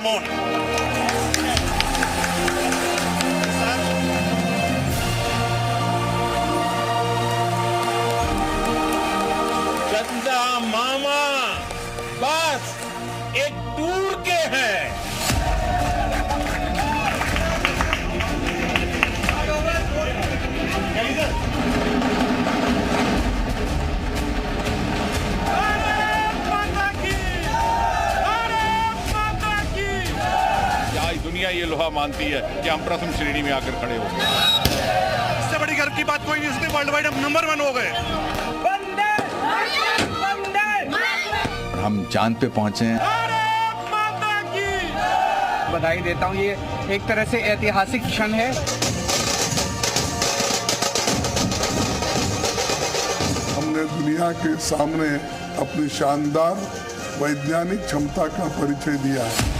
Moon. चंदा मामा बस एक टूर के हैं। दुनिया ये लोहा मानती है कि हम प्रथम श्रेणी में आकर खड़े हो। इससे बड़ी गर्व की बात कोई नहीं, इसमें वर्ल्ड वाइड हम नंबर 1 हो गए। हम चांद पे पहुंचे हैं। बधाई देता हूं, ये एक तरह से ऐतिहासिक क्षण है। हमने दुनिया के सामने अपनी शानदार वैज्ञानिक क्षमता का परिचय दिया है।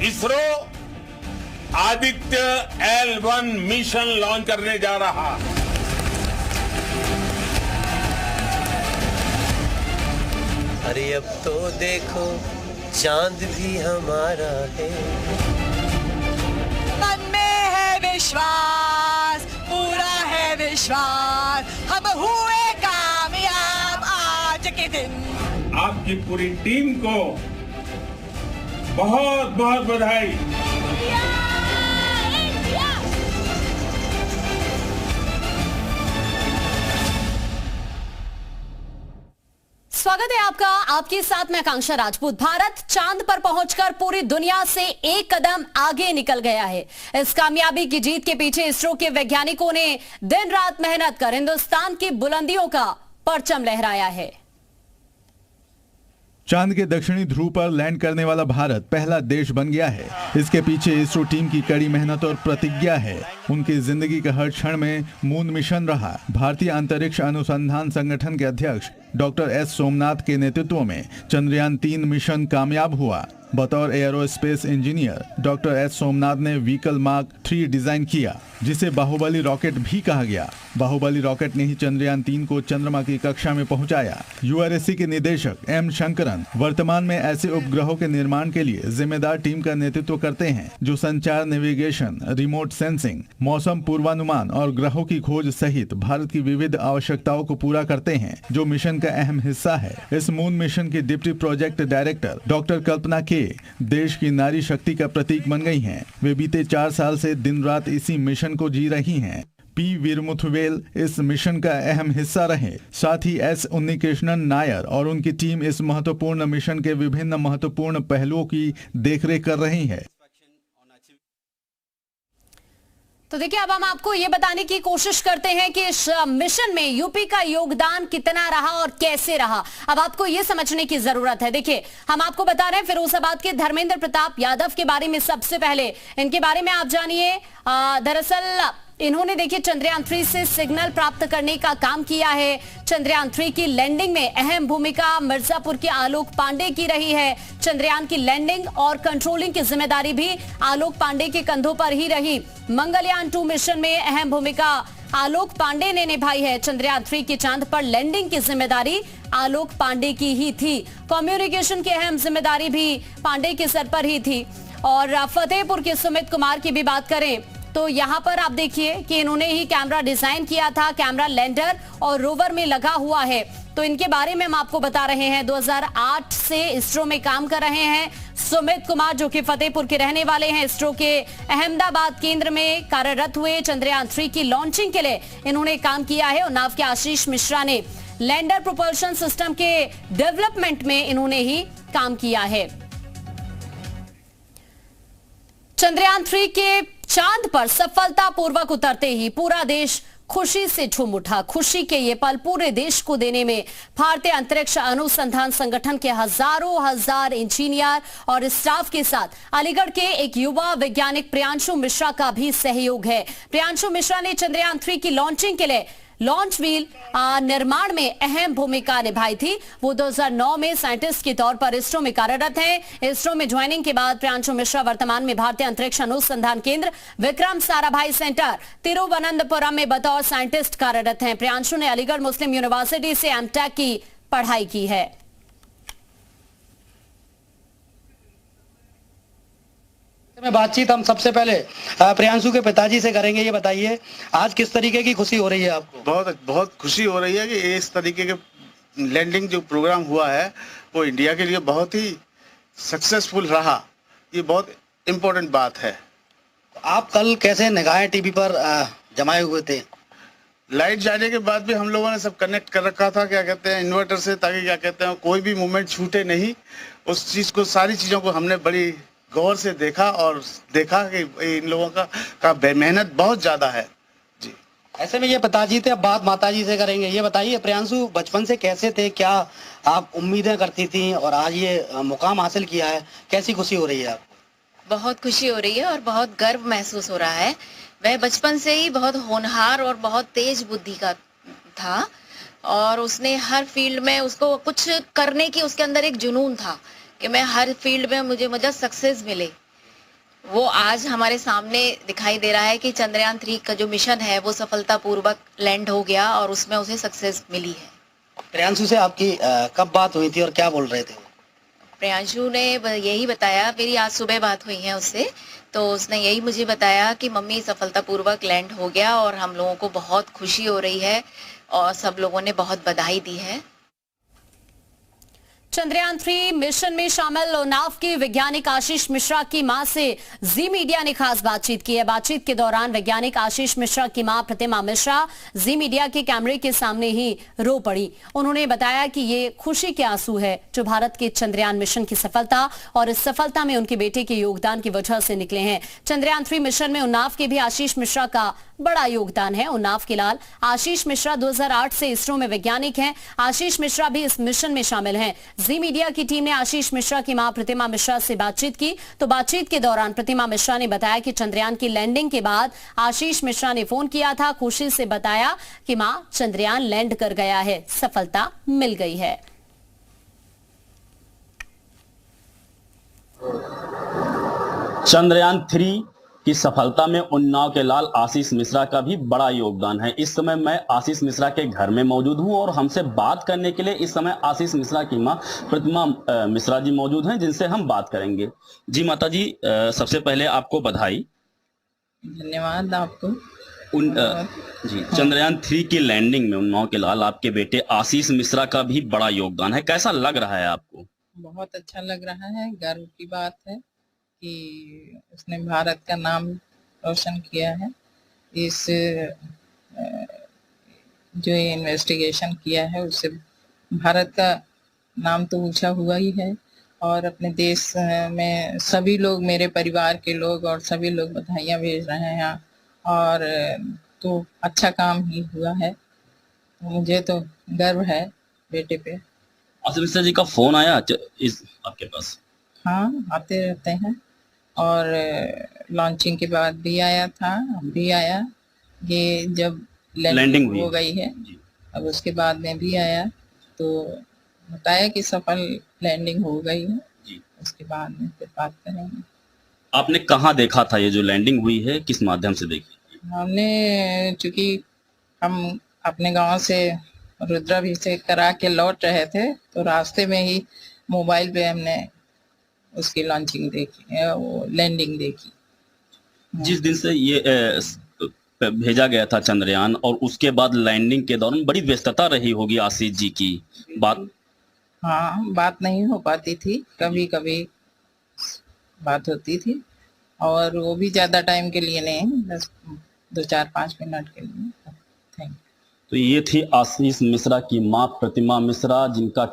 ISRO Aditya L1 mission launch करने जा रहा। अरे अब तो देखो चांद भी हमारा है। मन में है विश्वास, पूरा है विश्वास, हम हुए कामयाब आज के दिन। आपकी पूरी टीम को बहुत बहुत बधाई। स्वागत है आपका, आपके साथ मैं आकांक्षा राजपूत। भारत चांद पर पहुंचकर पूरी दुनिया से एक कदम आगे निकल गया है। इस कामयाबी की जीत के पीछे इसरो के वैज्ञानिकों ने दिन रात मेहनत कर हिंदुस्तान की बुलंदियों का परचम लहराया है। चांद के दक्षिणी ध्रुव पर लैंड करने वाला भारत पहला देश बन गया है। इसके पीछे इसरो टीम की कड़ी मेहनत और प्रतिज्ञा है। उनकी जिंदगी का हर क्षण में मून मिशन रहा। भारतीय अंतरिक्ष अनुसंधान संगठन के अध्यक्ष डॉक्टर एस सोमनाथ के नेतृत्व में चंद्रयान 3 मिशन कामयाब हुआ। बतौर aerospace engineer doctor S Somnath ने व्हीकल मार्क 3 डिजाइन किया, जिसे बाहुबली रॉकेट भी कहा गया। बाहुबली रॉकेट ने ही चंद्रयान 3 को चंद्रमा की कक्षा में पहुंचाया। यूआरएससी के निदेशक एम शंकरन वर्तमान में ऐसे उपग्रहों के निर्माण के लिए जिम्मेदार टीम का नेतृत्व करते हैं, जो संचार, नेविगेशन, रिमोट सेंसिंग, मौसम पूर्वानुमान और ग्रहों की खोज सहित भारत की विविध आवश्यकताओं को पूरा करते हैं, जो मिशन का अहम हिस्सा है। इस मून मिशन की डिप्टी प्रोजेक्ट डायरेक्टर डॉक्टर कल्पना के देश की नारी शक्ति का प्रतीक बन गई हैं। वे बीते 4 साल से दिन रात इसी मिशन को जी रही हैं। पी वीरमुथुवेल इस मिशन का अहम हिस्सा रहे। साथ ही एस उन्नीकृष्णन नायर और उनकी टीम इस महत्वपूर्ण मिशन के विभिन्न महत्वपूर्ण पहलुओं की देखरेख कर रही है। तो देखिए, अब हम आपको ये बताने की कोशिश करते हैं कि इस मिशन में यूपी का योगदान कितना रहा और कैसे रहा। अब आपको ये समझने की जरूरत है। देखिए, हम आपको बता रहे हैं फिरोजाबाद के धर्मेंद्र प्रताप यादव के बारे में। सबसे पहले इनके बारे में आप जानिए। दरअसल इन्होंने देखिए चंद्रयान 3 से सिग्नल प्राप्त करने का काम किया है। चंद्रयान 3 की लैंडिंग में अहम भूमिका मिर्जापुर के आलोक पांडे की रही है। चंद्रयान की लैंडिंग और कंट्रोलिंग की जिम्मेदारी भी आलोक पांडे के कंधों पर ही रही। मंगलयान 2 मिशन में अहम भूमिका आलोक पांडे ने निभाई है। चंद्रयान 3 की चांद पर लैंडिंग की जिम्मेदारी आलोक पांडे की ही थी। कम्युनिकेशन की अहम जिम्मेदारी भी पांडे के सर पर ही थी। और फतेहपुर के सुमित कुमार की भी बात करें तो यहाँ पर आप देखिए कि इन्होंने ही कैमरा डिजाइन किया था। कैमरा लैंडर और रोवर में लगा हुआ है। तो इनके बारे में हम आपको बता रहे हैं। 2008 से इसरो में काम कर रहे हैं सुमित कुमार, जो कि फतेहपुर के रहने वाले हैं। इसरो के अहमदाबाद केंद्र में कार्यरत हुए। चंद्रयान 3 की लॉन्चिंग के लिए इन्होंने काम किया है। और नाव के आशीष मिश्रा ने लैंडर प्रोपल्शन सिस्टम के डेवलपमेंट में इन्होंने ही काम किया है। चंद्रयान 3 के चांद पर सफलतापूर्वक उतरते ही पूरा देश खुशी से झूम उठा। खुशी के ये पल पूरे देश को देने में भारतीय अंतरिक्ष अनुसंधान संगठन के हजार इंजीनियर और स्टाफ के साथ अलीगढ़ के एक युवा वैज्ञानिक प्रियांशु मिश्रा का भी सहयोग है। प्रियांशु मिश्रा ने चंद्रयान 3 की लॉन्चिंग के लिए लॉन्च व्हील निर्माण में अहम भूमिका निभाई थी। वो 2009 में साइंटिस्ट के तौर पर इसरो में कार्यरत हैं। इसरो में ज्वाइनिंग के बाद प्रियांशु मिश्रा वर्तमान में भारतीय अंतरिक्ष अनुसंधान केंद्र विक्रम साराभाई सेंटर तिरुवनंतपुरम में बतौर साइंटिस्ट कार्यरत हैं। प्रियांशु ने अलीगढ़ मुस्लिम यूनिवर्सिटी से एमटेक की पढ़ाई की है। में बातचीत हम सबसे पहले प्रियांशु के पिताजी से करेंगे। ये बताइए आज किस तरीके की खुशी हो रही है आपको? बहुत बहुत खुशी हो रही है कि इस तरीके के लैंडिंग जो प्रोग्राम हुआ है वो इंडिया के लिए बहुत ही सक्सेसफुल रहा। ये बहुत इम्पोर्टेंट बात है। आप कल कैसे निगाहें टीवी पर जमाए हुए थे? लाइट जाने के बाद भी हम लोगों ने सब कनेक्ट कर रखा था, क्या कहते हैं, इन्वर्टर से, ताकि क्या कहते हैं कोई भी मूवमेंट छूटे नहीं। उस चीज़ को, सारी चीज़ों को हमने बड़ी गौर से देखा और देखा कि इन लोगों का मेहनत बहुत ज़्यादा है जी। ऐसे में ये पिताजी थे, अब बात माताजी से करेंगे। ये बताइए प्रियांशु, बचपन से कैसे थे, क्या आप उम्मीदें करती थी और आज ये मुकाम हासिल किया है, कैसी खुशी हो रही है आपको? बहुत खुशी हो रही है और बहुत गर्व महसूस हो रहा है। वह बचपन से ही बहुत होनहार और बहुत तेज बुद्धि का था और उसने हर फील्ड में, उसको कुछ करने की उसके अंदर एक जुनून था कि मैं हर फील्ड में मुझे सक्सेस मिले। वो आज हमारे सामने दिखाई दे रहा है कि चंद्रयान 3 का जो मिशन है वो सफलतापूर्वक लैंड हो गया और उसमें उसे सक्सेस मिली है। प्रियांशु से आपकी कब बात हुई थी और क्या बोल रहे थे? प्रियांशु ने यही बताया, मेरी आज सुबह बात हुई है उससे, तो उसने यही मुझे बताया कि मम्मी सफलतापूर्वक लैंड हो गया और हम लोगों को बहुत खुशी हो रही है और सब लोगों ने बहुत बधाई दी है। चंद्रयान 3 मिशन में शामिल उन्नाव के वैज्ञानिक आशीष मिश्रा की मां से जी मीडिया ने खास बातचीत की है। बातचीत के दौरान वैज्ञानिक आशीष मिश्रा की मां प्रतिमा मिश्रा जी मीडिया के कैमरे के सामने ही रो पड़ी। उन्होंने बताया कि ये खुशी के आंसू है जो भारत के चंद्रयान मिशन की सफलता और इस सफलता में उनके बेटे के योगदान की वजह से निकले हैं। चंद्रयान 3 मिशन में उन्नाव के भी आशीष मिश्रा का बड़ा योगदान है। उन्नाव के लाल आशीष मिश्रा 2008 से इसरो में वैज्ञानिक हैं। आशीष मिश्रा भी इस मिशन में शामिल हैं। जी मीडिया की टीम ने आशीष मिश्रा की मां प्रतिमा मिश्रा से बातचीत की, तो बातचीत के दौरान प्रतिमा मिश्रा ने बताया कि चंद्रयान की लैंडिंग के बाद आशीष मिश्रा ने फोन किया था, खुशी से बताया कि मां चंद्रयान लैंड कर गया है, सफलता मिल गई है। चंद्रयान 3 की सफलता में उन्नाव के लाल आशीष मिश्रा का भी बड़ा योगदान है। इस समय मैं आशीष मिश्रा के घर में मौजूद हूं और हमसे बात करने के लिए इस समय आशीष मिश्रा की मां प्रतिमा मिश्रा जी मौजूद हैं, जिनसे हम बात करेंगे। जी माता जी, सबसे पहले आपको बधाई। धन्यवाद आपको। जी, चंद्रयान 3 की लैंडिंग में उन्नाव के लाल आपके बेटे आशीष मिश्रा का भी बड़ा योगदान है, कैसा लग रहा है आपको? बहुत अच्छा लग रहा है, गर्व की बात है कि उसने भारत का नाम रोशन किया है। इस जो इन्वेस्टिगेशन किया है उससे भारत का नाम तो ऊंचा हुआ ही है और अपने देश में सभी लोग, मेरे परिवार के लोग और सभी लोग बधाइयाँ भेज रहे हैं और तो अच्छा काम ही हुआ है। मुझे तो गर्व है बेटे पे। आशीष मिश्रा जी का फोन आया आपके पास? हाँ, आते रहते हैं और लॉन्चिंग के बाद भी आया था, अब भी आया। ये जब लैंडिंग हो गई है अब उसके बाद में भी आया तो बताया कि सफल लैंडिंग हो गई है। उसके बाद में फिर बात करेंगे। आपने कहाँ देखा था ये जो लैंडिंग हुई है, किस माध्यम से देखी? हमने, चूंकि हम अपने गांव से रुद्राभिषेक करा के लौट रहे थे तो रास्ते में ही मोबाइल पे हमने उसकी लॉन्चिंग देखी, वो लैंडिंग देखी। जिस दिन से ये भेजा गया था चंद्रयान और उसके बाद लैंडिंग के दौरान बड़ी व्यस्तता रही होगी आशीष जी की बात? हाँ, बात नहीं हो पाती थी, कभी कभी बात होती थी और वो भी ज्यादा टाइम के लिए नहीं, बस 2-4-5 मिनट के लिए। Thank you. तो ये थी आशीष मिश्रा की मां प्रतिमा मिश्रा, जिनका